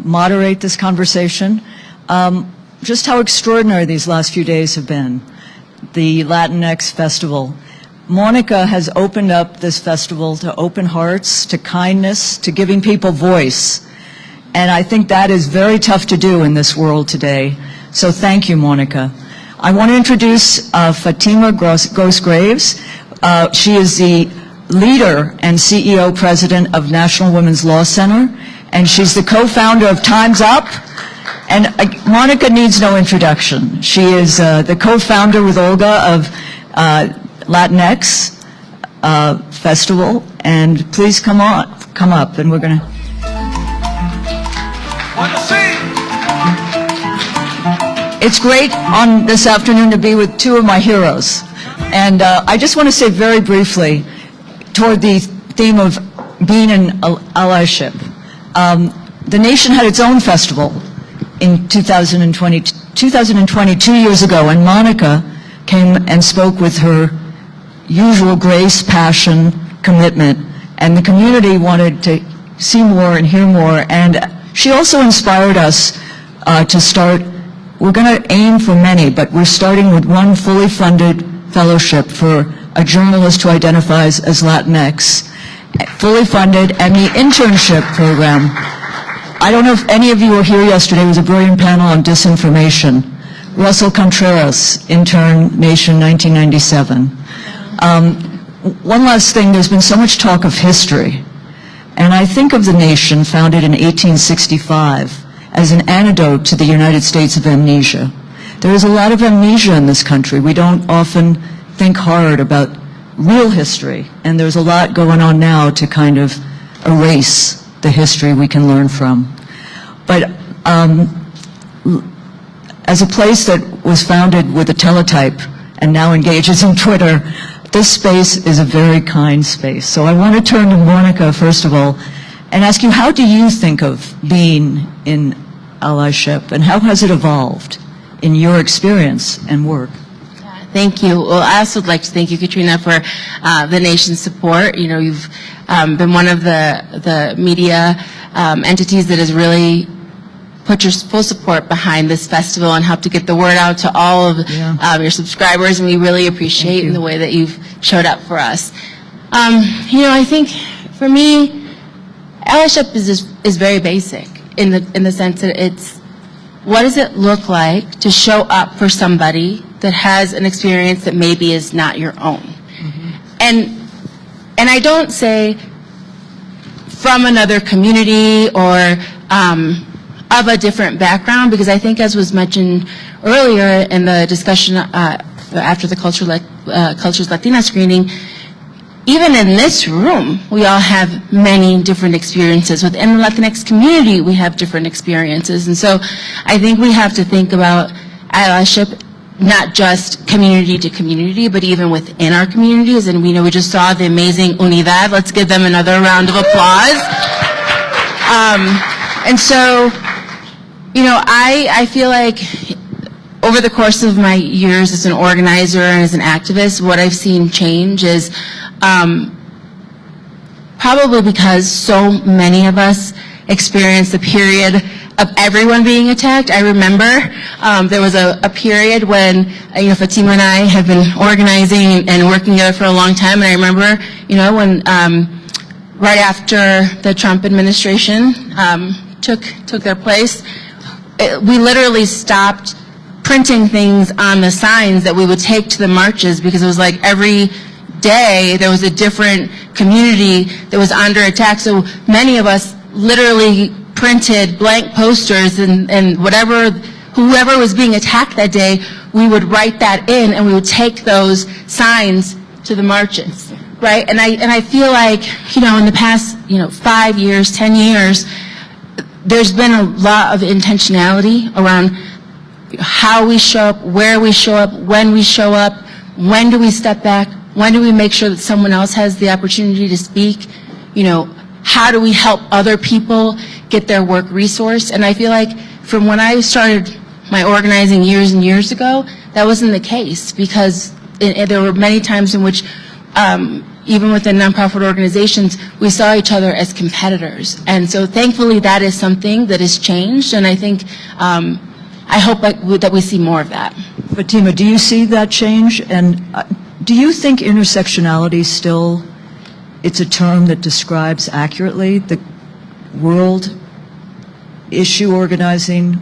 moderate this conversation. Just how extraordinary these last few days have been. The Latinx Festival. Monica has opened up this festival to open hearts, to kindness, to giving people voice. And I think that is very tough to do in this world today. So thank you, Monica. I want to introduce Fatima Gross-Graves. She is the leader and CEO president of National Women's Law Center, and she's the co-founder of Time's Up. And Monica needs no introduction. She is the co-founder with Olga of Latinx Festival. And please come up, and we're going to... It's great on this afternoon to be with two of my heroes. And I just want to say very briefly, toward the theme of being in allyship. The nation had its own festival in 2020, 2 years ago, and Monica came and spoke with her usual grace, passion, commitment, and the community wanted to see more and hear more. And she also inspired us to start. We're going to aim for many, but we're starting with one fully funded fellowship for a journalist who identifies as Latinx, fully funded, and the internship program. I don't know if any of you were here yesterday. It was a brilliant panel on disinformation. Russell Contreras, intern, Nation, 1997. One last thing, there's been so much talk of history, and I think of the Nation, founded in 1865, as an antidote to the United States of amnesia. There is a lot of amnesia in this country. We don't often think hard about real history, and there's a lot going on now to kind of erase the history we can learn from. But as a place that was founded with a teletype and now engages in Twitter, this space is a very kind space. So I want to turn to Monica, first of all, and ask you, how do you think of being in allyship, and how has it evolved in your experience and work? Thank you. Well, I also would like to thank you, Katrina, for the nation's support. You know, you've been one of the media entities that has really put your full support behind this festival and helped to get the word out to all of your subscribers, and we really appreciate the way that you've showed up for us. You know, I think for me, allyship is very basic in the sense that it's, what does it look like to show up for somebody that has an experience that maybe is not your own? And I don't say from another community or of a different background, because I think, as was mentioned earlier in the discussion after the Cultures Latina screening, even in this room, we all have many different experiences. Within the Latinx community, we have different experiences. And so I think we have to think about allyship not just community to community, but even within our communities. And we know we just saw the amazing Unidad. Let's give them another round of applause. And so, you know, I feel like over the course of my years as an organizer and as an activist, what I've seen change is probably because so many of us experienced the period of everyone being attacked. I remember there was a period when, you know, Fatima and I have been organizing and working together for a long time, and I remember, you know, when right after the Trump administration took their place, we literally stopped printing things on the signs that we would take to the marches, because it was like every day there was a different community that was under attack. So many of us literally printed blank posters, and whoever was being attacked that day, we would write that in and we would take those signs to the marches, right? And I feel like, you know, in the past, you know, 5 years, 10 years, there's been a lot of intentionality around how we show up, where we show up, when we show up, when do we step back, when do we make sure that someone else has the opportunity to speak, you know, how do we help other people get their work resourced? And I feel like from when I started my organizing years and years ago, that wasn't the case, because there were many times in which, even within nonprofit organizations, we saw each other as competitors. And so thankfully that is something that has changed, and I think, I hope that we see more of that. Fatima, do you see that change? And do you think intersectionality still, it's a term that describes accurately the world issue organizing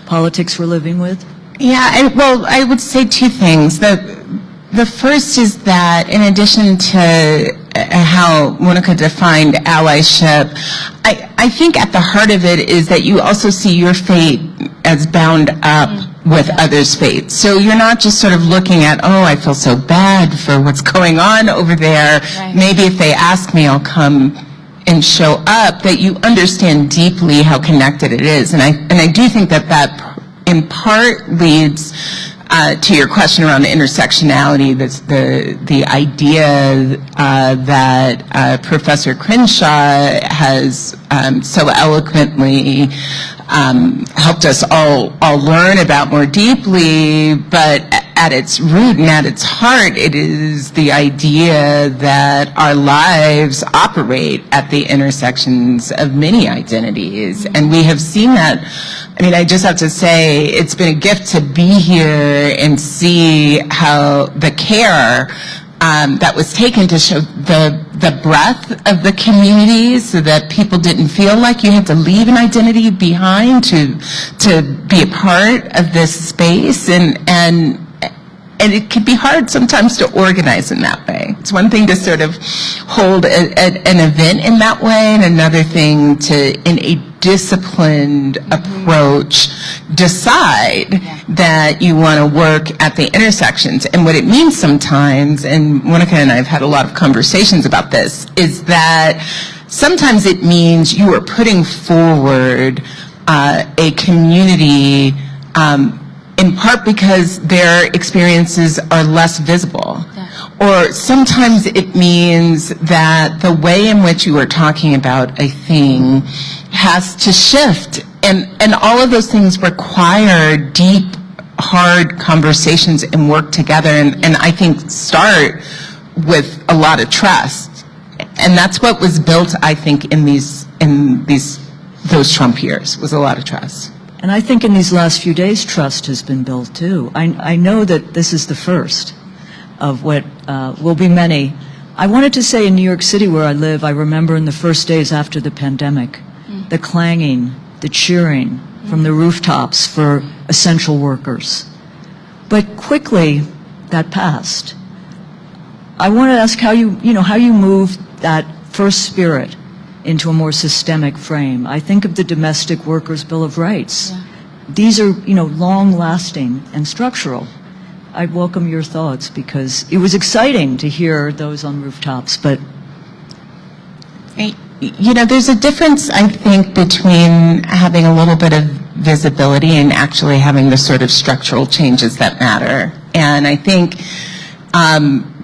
politics we're living with? Yeah, well, I would say two things. The first is that in addition to how Monica defined allyship, I think at the heart of it is that you also see your fate as bound up with others' fate. So you're not just sort of looking at, oh, I feel so bad for what's going on over there. Right. Maybe if they ask me, I'll come and show up, that you understand deeply how connected it is. And I do think that in part leads to your question around intersectionality. That's the idea that Professor Crenshaw has so eloquently helped us all learn about more deeply, but at its root and at its heart, it is the idea that our lives operate at the intersections of many identities. And we have seen that. I mean, I just have to say, it's been a gift to be here and see how the care that was taken to show the breadth of the community, so that people didn't feel like you had to leave an identity behind to be a part of this space, and it can be hard sometimes to organize in that way. It's one thing to sort of hold an event in that way, and another thing to, in a disciplined approach, decide that you want to work at the intersections. And what it means sometimes, and Monica and I have had a lot of conversations about this, is that sometimes it means you are putting forward a community in part because their experiences are less visible. Or sometimes it means that the way in which you are talking about a thing has to shift. And all of those things require deep, hard conversations and work together, and I think start with a lot of trust. And that's what was built, I think, in those Trump years, was a lot of trust. And I think in these last few days, trust has been built too. I know that this is the first of what will be many. I wanted to say in New York City, where I live, I remember in the first days after the pandemic, the clanging, the cheering from the rooftops for essential workers. But quickly, that passed. I want to ask how you moved that first spirit into a more systemic frame. I think of the Domestic Workers' Bill of Rights. Yeah. These are, long-lasting and structural. I welcome your thoughts, because it was exciting to hear those on rooftops, but... There's a difference, I think, between having a little bit of visibility and actually having the sort of structural changes that matter. And I think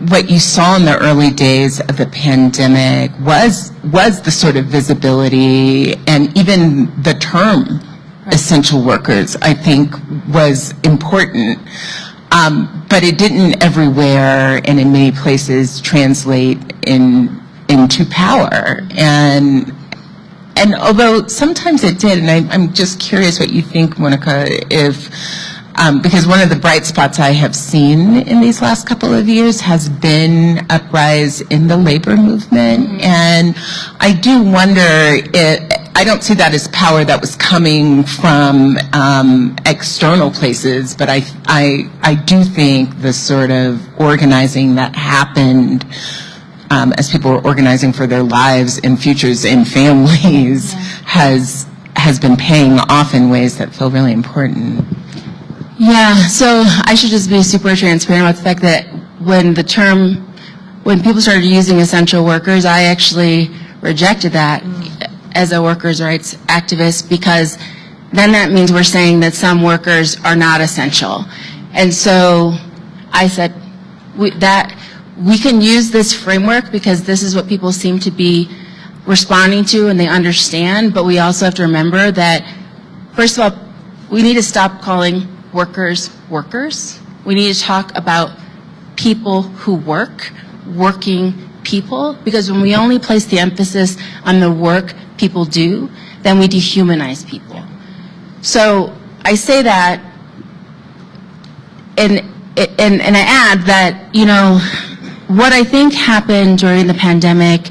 what you saw in the early days of the pandemic was the sort of visibility, and even the term essential workers, I think, was important. But it didn't everywhere and in many places translate into power. And although sometimes it did, and I'm just curious what you think, Monica, because one of the bright spots I have seen in these last couple of years has been uprise in the labor movement. And I do wonder, I don't see that as power that was coming from external places, but I do think the sort of organizing that happened as people were organizing for their lives and futures and families has been paying off in ways that feel really important. Yeah, so I should just be super transparent about the fact that when people started using essential workers, I actually rejected that as a workers' rights activist, because then that means we're saying that some workers are not essential. And so I said that we can use this framework because this is what people seem to be responding to and they understand, but we also have to remember that, first of all, we need to stop calling workers workers. We need to talk about people who work, working people, because when we only place the emphasis on the work people do, then we dehumanize people. So I say that, and I add that, you know, what I think happened during the pandemic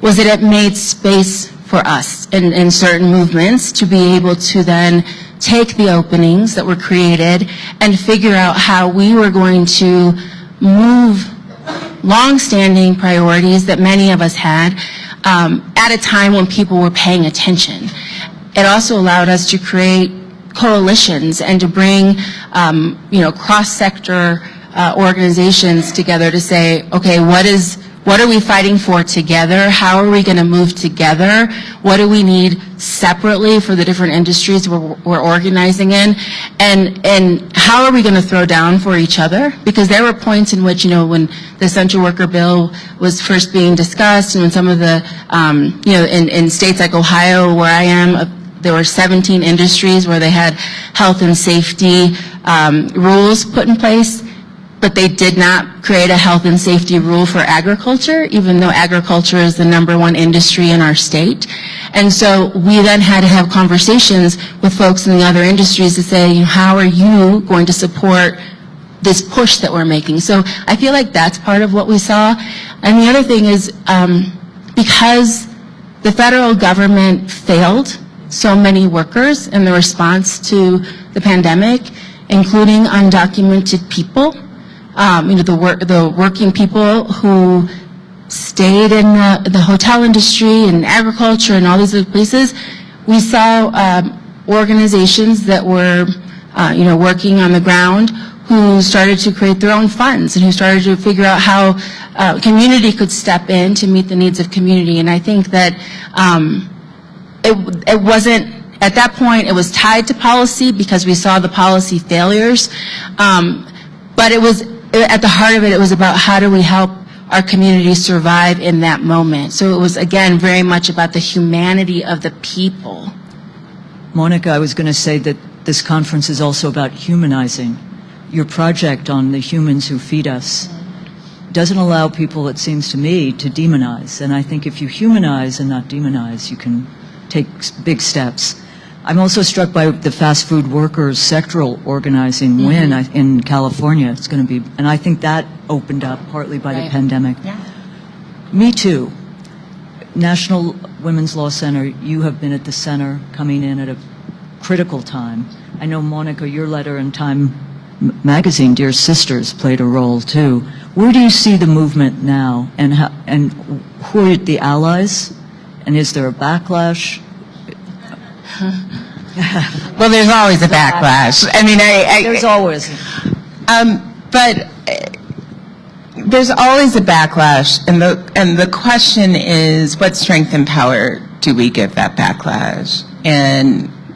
was that it made space for us in certain movements to be able to then take the openings that were created and figure out how we were going to move long-standing priorities that many of us had at a time when people were paying attention. It also allowed us to create coalitions and to bring, you know, cross-sector organizations together to say, okay, what are we fighting for together? How are we going to move together? What do we need separately for the different industries we're organizing in? And how are we going to throw down for each other? Because there were points in which, you know, when the essential worker bill was first being discussed, and when some of the, you know, in states like Ohio, where I am, there were 17 industries where they had health and safety rules put in place, but they did not create a health and safety rule for agriculture, even though agriculture is the #1 industry in our state. And so we then had to have conversations with folks in the other industries to say, you know, how are you going to support this push that we're making? So I feel like that's part of what we saw. And the other thing is, because the federal government failed so many workers in the response to the pandemic, including undocumented people, you know, the working people who stayed in the hotel industry and agriculture and all these other places, we saw organizations that were, you know, working on the ground who started to create their own funds and who started to figure out how community could step in to meet the needs of community. And I think that it wasn't, at that point, it was tied to policy because we saw the policy failures, but it was, at the heart of it, it was about how do we help our community survive in that moment. So it was, again, very much about the humanity of the people. Monica, I was going to say that this conference is also about humanizing. Your project on the humans who feed us doesn't allow people, it seems to me, to demonize. And I think if you humanize and not demonize, you can take big steps. I'm also struck by the fast food workers sectoral organizing win in California. It's going to be, and I think that opened up partly by the pandemic. Yeah. Me Too. National Women's Law Center, you have been at the center coming in at a critical time. I know, Monica, your letter in Time magazine, Dear Sisters, played a role too. Where do you see the movement now, and who are the allies? And is there a backlash? Well, there's always a backlash. I mean, There's always. But there's always a backlash, and the question is, what strength and power do we give that backlash?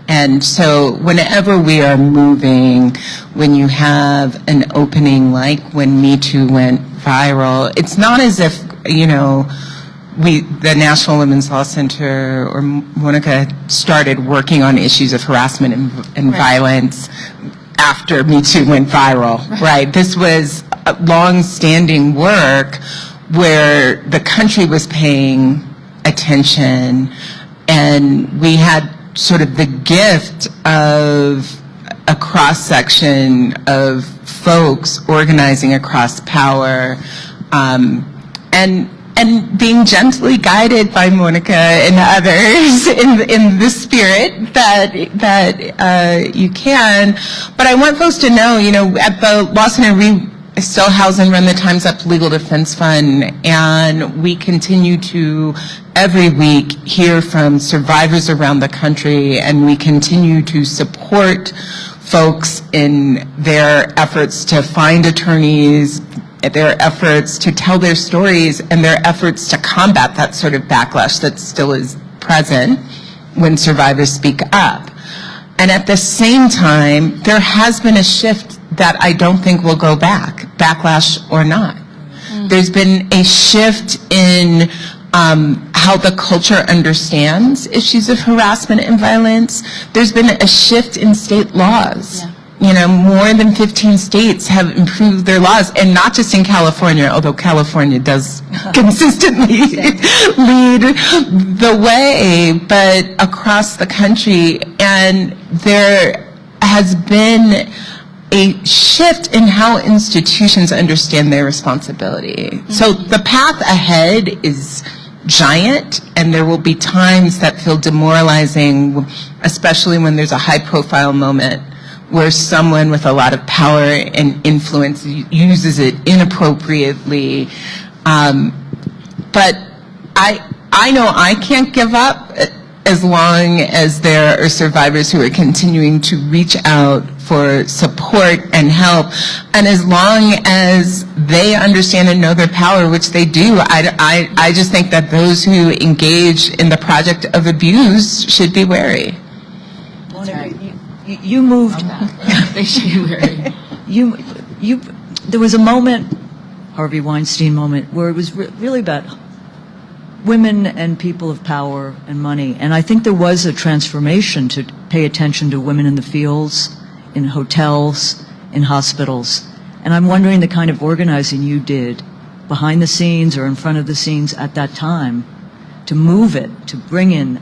And so whenever we are moving, when you have an opening like when Me Too went viral, it's not as if, you know, the National Women's Law Center or Monica started working on issues of harassment and violence after Me Too went viral, right? This was a long-standing work where the country was paying attention, and we had sort of the gift of a cross-section of folks organizing across power, and being gently guided by Monica and others in the spirit that you can. But I want folks to know, you know, at the Law Center, we still house and run the Time's Up Legal Defense Fund, and we continue to every week hear from survivors around the country, and we continue to support folks in their efforts to find attorneys, their efforts to tell their stories, and their efforts to combat that sort of backlash that still is present when survivors speak up. And at the same time, there has been a shift that I don't think will go back, backlash or not. There's been a shift in how the culture understands issues of harassment and violence. There's been a shift in state laws. more than 15 states have improved their laws, and not just in California, although California does consistently lead the way, but across the country. And there has been a shift in how institutions understand their responsibility. So the path ahead is giant, and there will be times that feel demoralizing, especially when there's a high-profile moment where someone with a lot of power and influence uses it inappropriately. But I know I can't give up as long as there are survivors who are continuing to reach out for support and help, and as long as they understand and know their power, which they do. I just think that those who engage in the project of abuse should be wary. You moved. They should be wary. There was a moment, Harvey Weinstein moment, where it was really about women and people of power and money. And I think there was a transformation to pay attention to women in the fields, in hotels, in hospitals. And I'm wondering the kind of organizing you did behind the scenes or in front of the scenes at that time to move it, to bring in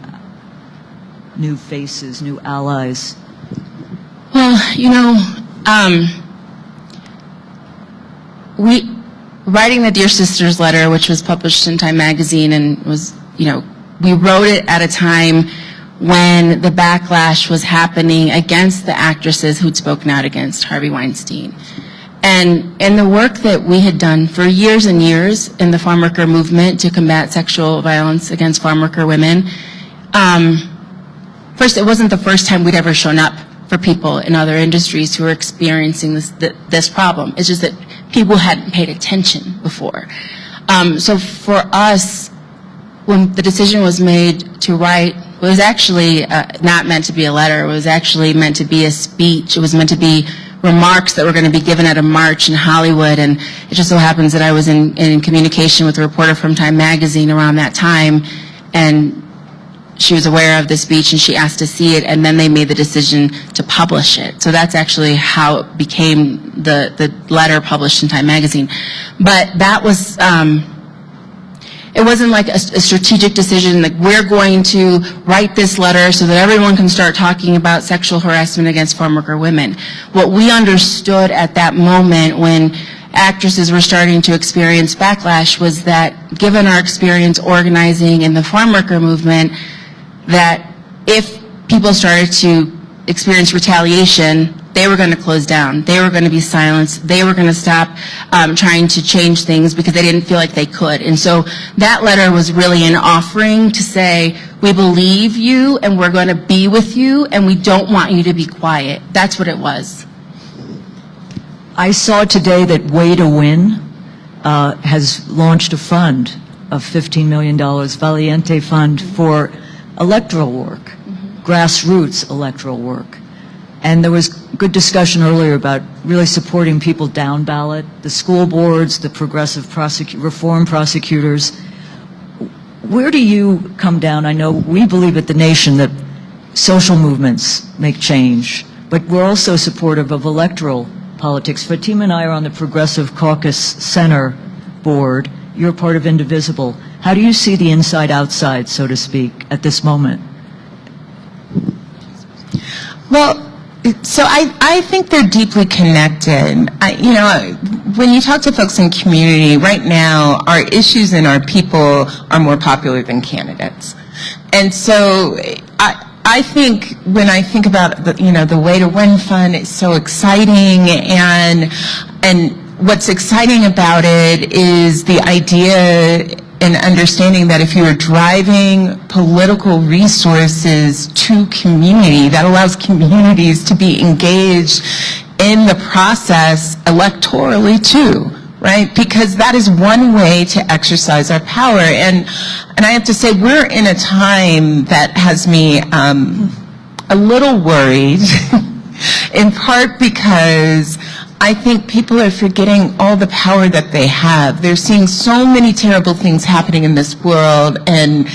new faces, new allies. Well, writing the Dear Sisters letter, which was published in Time magazine, and was, we wrote it at a time when the backlash was happening against the actresses who'd spoken out against Harvey Weinstein. And in the work that we had done for years and years in the farm worker movement to combat sexual violence against farm worker women, first, it wasn't the first time we'd ever shown up for people in other industries who were experiencing this problem. It's just that people hadn't paid attention before. So for us, when the decision was made to write, it was actually not meant to be a letter. It was actually meant to be a speech. It was meant to be remarks that were going to be given at a march in Hollywood. And it just so happens that I was in communication with a reporter from Time magazine around that time, and she was aware of the speech and she asked to see it, and then they made the decision to publish it. So that's actually how it became the letter published in Time magazine. But that was, it wasn't like a strategic decision, like we're going to write this letter so that everyone can start talking about sexual harassment against farm worker women. What we understood at that moment when actresses were starting to experience backlash was that, given our experience organizing in the farm worker movement, that if people started to experience retaliation, they were going to close down. They were going to be silenced. They were going to stop trying to change things because they didn't feel like they could. And so that letter was really an offering to say, we believe you and we're going to be with you and we don't want you to be quiet. That's what it was. I saw today that Way to Win has launched a fund of $15 million, Valiente Fund, for electoral work, grassroots electoral work. And there was good discussion earlier about really supporting people down ballot, the school boards, the progressive reform prosecutors. Where do you come down? I know we believe at the Nation that social movements make change, but we're also supportive of electoral politics. Fatima and I are on the Progressive Caucus Center board. You're part of Indivisible. How do you see the inside-outside, so to speak, at this moment? Well, so I think they're deeply connected. When you talk to folks in community, right now, our issues and our people are more popular than candidates. And so I think when I think about the Way to Win Fund, it's so exciting, and what's exciting about it is the idea and understanding that if you are driving political resources to community, that allows communities to be engaged in the process electorally too, right? Because that is one way to exercise our power. And I have to say, we're in a time that has me a little worried, in part because I think people are forgetting all the power that they have. They're seeing so many terrible things happening in this world and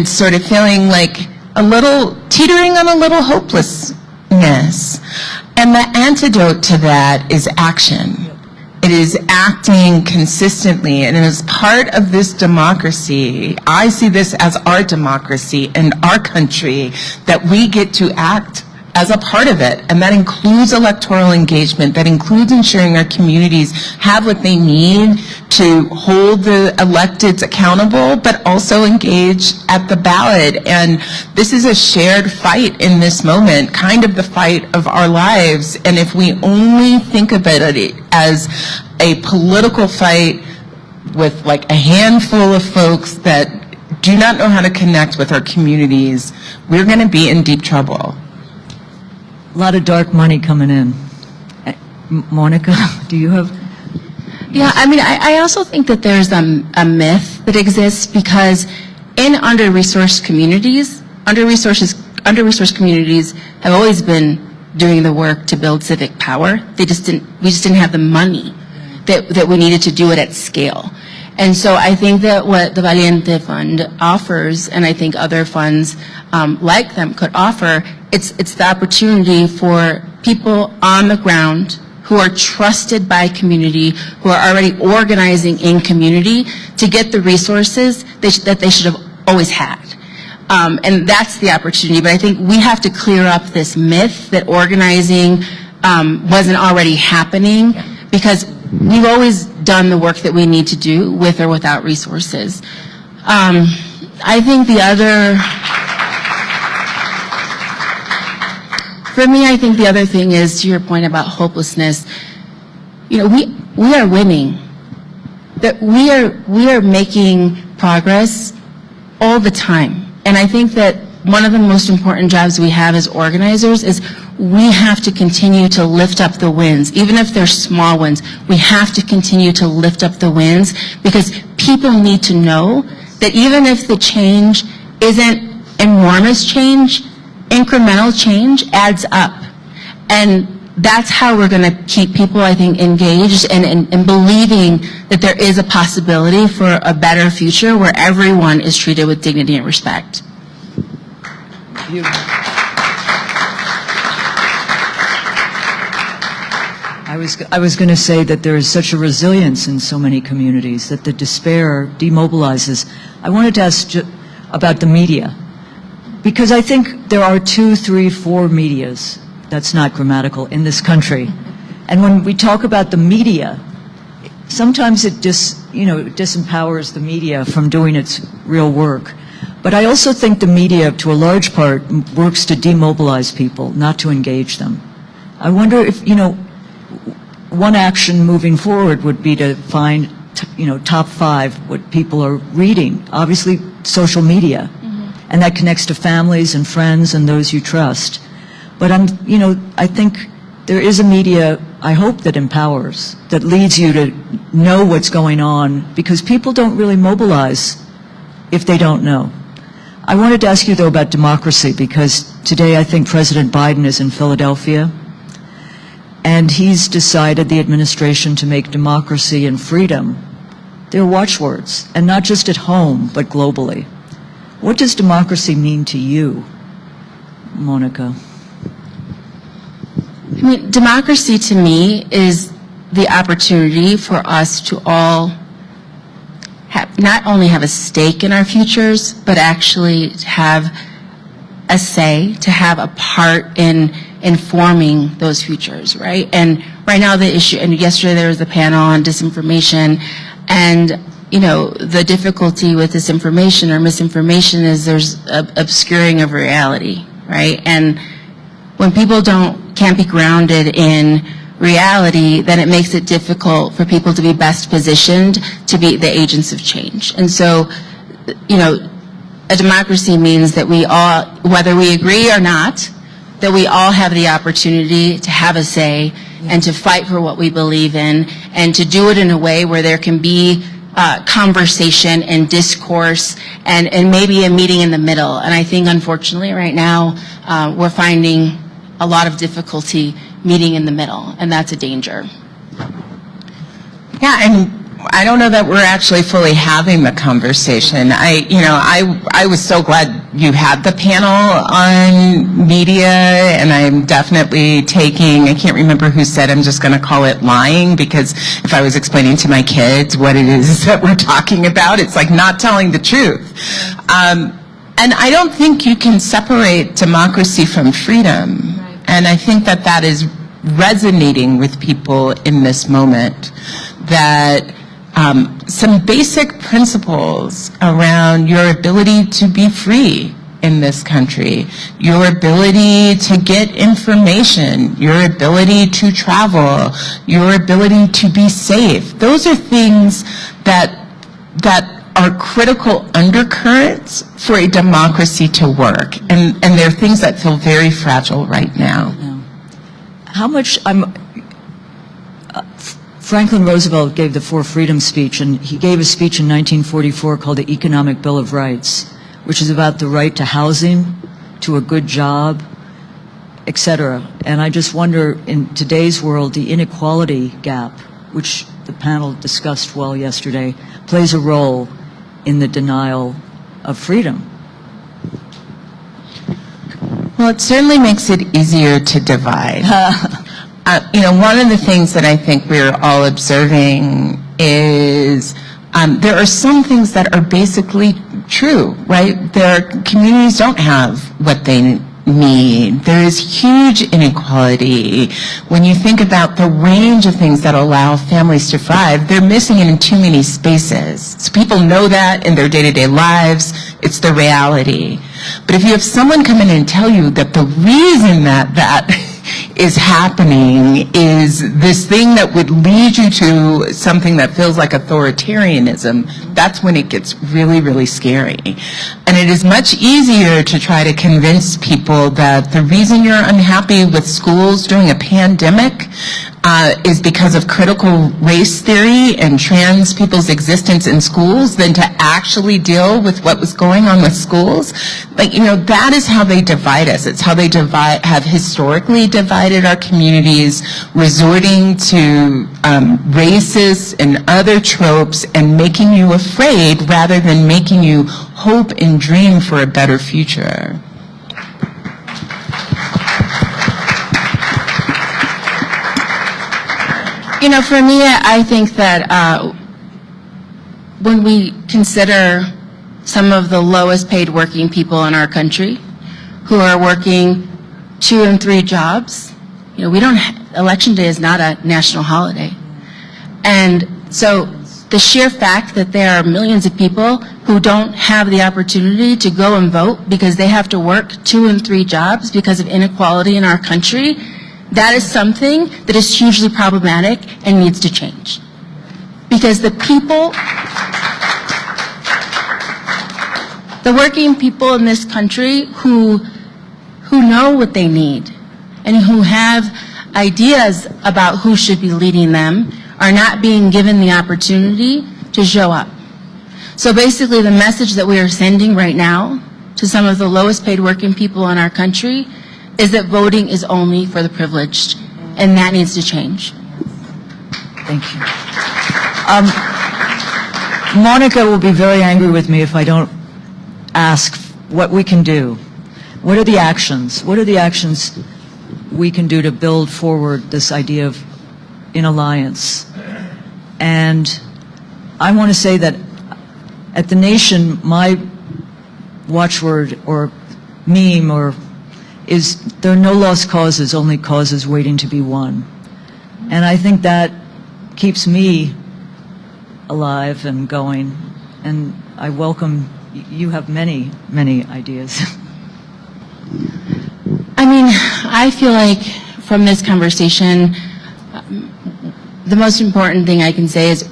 sort of feeling like teetering on a little hopelessness. And the antidote to that is action. It is acting consistently, and as part of this democracy, I see this as our democracy and our country, that we get to act as a part of it, and that includes electoral engagement, that includes ensuring our communities have what they need to hold the electeds accountable, but also engage at the ballot. And this is a shared fight in this moment, kind of the fight of our lives. And if we only think about it as a political fight with like a handful of folks that do not know how to connect with our communities, we're going to be in deep trouble. A lot of dark money coming in. Monica, do you have? Yeah, I mean, I also think that there's a myth that exists because in under-resourced communities, under-resourced communities have always been doing the work to build civic power. We just didn't have the money that we needed to do it at scale. And so I think that what the Valiente Fund offers, and I think other funds like them could offer, it's the opportunity for people on the ground who are trusted by community, who are already organizing in community, to get the resources that they should have always had. And that's the opportunity. But I think we have to clear up this myth that organizing wasn't already happening, because we've always done the work that we need to do with or without resources. I think for me, I think the other thing is, to your point about hopelessness, you know, we are winning. That we are making progress all the time. And I think that one of the most important jobs we have as organizers is we have to continue to lift up the wins. Even if they're small wins, we have to continue to lift up the wins, because people need to know that even if the change isn't enormous change, incremental change adds up. And that's how we're going to keep people, I think, engaged and believing that there is a possibility for a better future where everyone is treated with dignity and respect. I was going to say that there is such a resilience in so many communities that the despair demobilizes. I wanted to ask about the media, because I think there are 2, 3, 4 medias, that's not grammatical, in this country. And when we talk about the media, sometimes it disempowers the media from doing its real work. But I also think the media, to a large part, works to demobilize people, not to engage them. I wonder if, one action moving forward would be to find, top 5 what people are reading. Obviously, social media. And that connects to families and friends and those you trust. But I think there is a media, I hope, that empowers, that leads you to know what's going on, because people don't really mobilize if they don't know. I wanted to ask you, though, about democracy, because today I think President Biden is in Philadelphia, and he's decided, the administration, to make democracy and freedom their watchwords, and not just at home, but globally. What does democracy mean to you, Monica? I mean, democracy to me is the opportunity for us to all not only have a stake in our futures, but actually have a say, to have a part in informing those futures, right? And right now the issue, and yesterday there was a panel on disinformation, and the difficulty with disinformation or misinformation is there's obscuring of reality, right? And when people can't be grounded in reality, then it makes it difficult for people to be best positioned to be the agents of change. And so, a democracy means that we all, whether we agree or not, that we all have the opportunity to have a say and to fight for what we believe in, and to do it in a way where there can be conversation and discourse and maybe a meeting in the middle. And I think, unfortunately, right now, we're finding a lot of difficulty meeting in the middle, and that's a danger. Yeah, and I don't know that we're actually fully having the conversation. I was so glad you had the panel on media, and I'm definitely taking, I can't remember who said, I'm just going to call it lying, because if I was explaining to my kids what it is that we're talking about, it's like not telling the truth. And I don't think you can separate democracy from freedom. And I think that that is resonating with people in this moment, that some basic principles around your ability to be free in this country, your ability to get information, your ability to travel, your ability to be safe. Those are things that are critical undercurrents for a democracy to work. And they're things that feel very fragile right now. How much, Franklin Roosevelt gave the Four Freedoms speech, and he gave a speech in 1944 called the Economic Bill of Rights, which is about the right to housing, to a good job, etc. And I just wonder, in today's world, the inequality gap, which the panel discussed well yesterday, plays a role in the denial of freedom. Well, it certainly makes it easier to divide. One of the things that I think we're all observing is there are some things that are basically true, right? Communities don't have what they need. There is huge inequality. When you think about the range of things that allow families to thrive, they're missing it in too many spaces. So people know that in their day-to-day lives. It's the reality. But if you have someone come in and tell you that the reason that is happening is this thing that would lead you to something that feels like authoritarianism, that's when it gets really, really scary. And it is much easier to try to convince people that the reason you're unhappy with schools during a pandemic is because of critical race theory and trans people's existence in schools than to actually deal with what was going on with schools. That is how they divide us. It's how they have historically divided our communities, resorting to racist and other tropes and making you afraid rather than making you hope and dream for a better future. For me, I think that when we consider some of the lowest paid working people in our country who are working 2 and 3 jobs, Election Day is not a national holiday. And so the sheer fact that there are millions of people who don't have the opportunity to go and vote because they have to work 2 and 3 jobs because of inequality in our country, that is something that is hugely problematic and needs to change. Because the working people in this country who know what they need and who have ideas about who should be leading them are not being given the opportunity to show up. So basically the message that we are sending right now to some of the lowest paid working people in our country is that voting is only for the privileged, and that needs to change. Thank you. Monica will be very angry with me if I don't ask what we can do. What are the actions? What are the actions we can do to build forward this idea of in alliance? And I want to say that at The Nation, my watchword or meme is there are no lost causes, only causes waiting to be won. And I think that keeps me alive and going. And I welcome, you have many, many ideas. I feel like from this conversation, the most important thing I can say is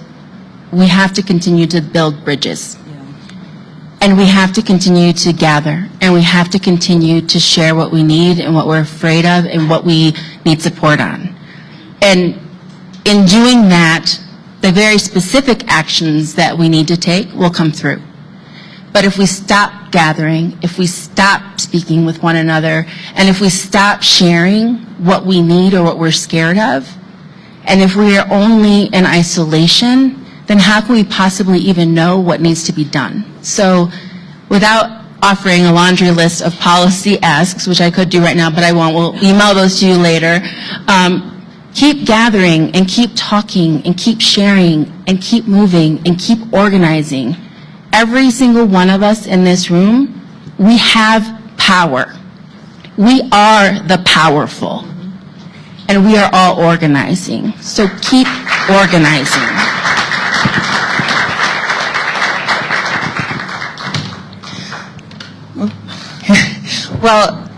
we have to continue to build bridges. And we have to continue to gather, and we have to continue to share what we need and what we're afraid of and what we need support on. And in doing that, the very specific actions that we need to take will come through. But if we stop gathering, if we stop speaking with one another, and if we stop sharing what we need or what we're scared of, and if we are only in isolation, then how can we possibly even know what needs to be done? So without offering a laundry list of policy asks, which I could do right now, but I won't, we'll email those to you later, keep gathering and keep talking and keep sharing and keep moving and keep organizing. Every single one of us in this room, we have power. We are the powerful. And we are all organizing. So keep organizing. Well,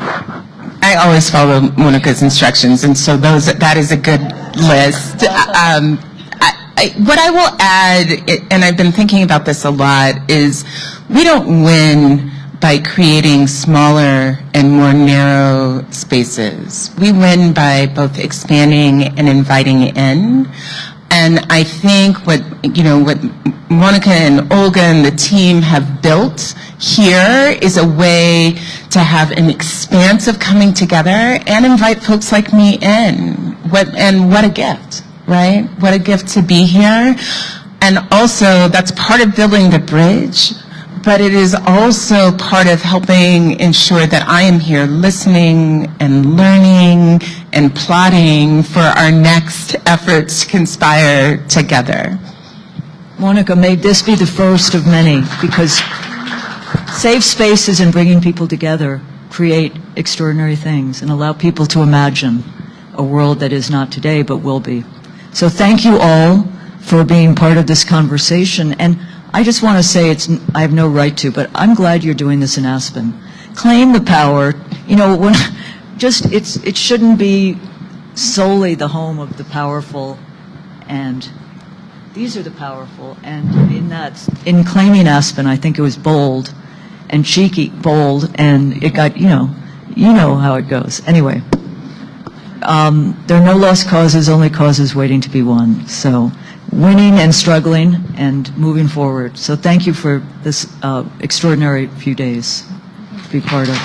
I always follow Monica's instructions, and so that is a good list. What I will add, and I've been thinking about this a lot, is we don't win by creating smaller and more narrow spaces. We win by both expanding and inviting in. And I think what Monica and Olga and the team have built here is a way to have an expansive coming together and invite folks like me in. What a gift, right? What a gift to be here. And also, that's part of building the bridge, but it is also part of helping ensure that I am here listening and learning and plotting for our next efforts to conspire together. Monica, may this be the first of many, because safe spaces and bringing people together create extraordinary things and allow people to imagine a world that is not today but will be. So thank you all for being part of this conversation. And I just want to say I have no right to, but I'm glad you're doing this in Aspen. Claim the power. It shouldn't be solely the home of the powerful, and these are the powerful. And in claiming Aspen, I think it was bold and cheeky, bold, and it got, you know how it goes. Anyway, there are no lost causes, only causes waiting to be won. So winning and struggling and moving forward. So thank you for this extraordinary few days to be part of.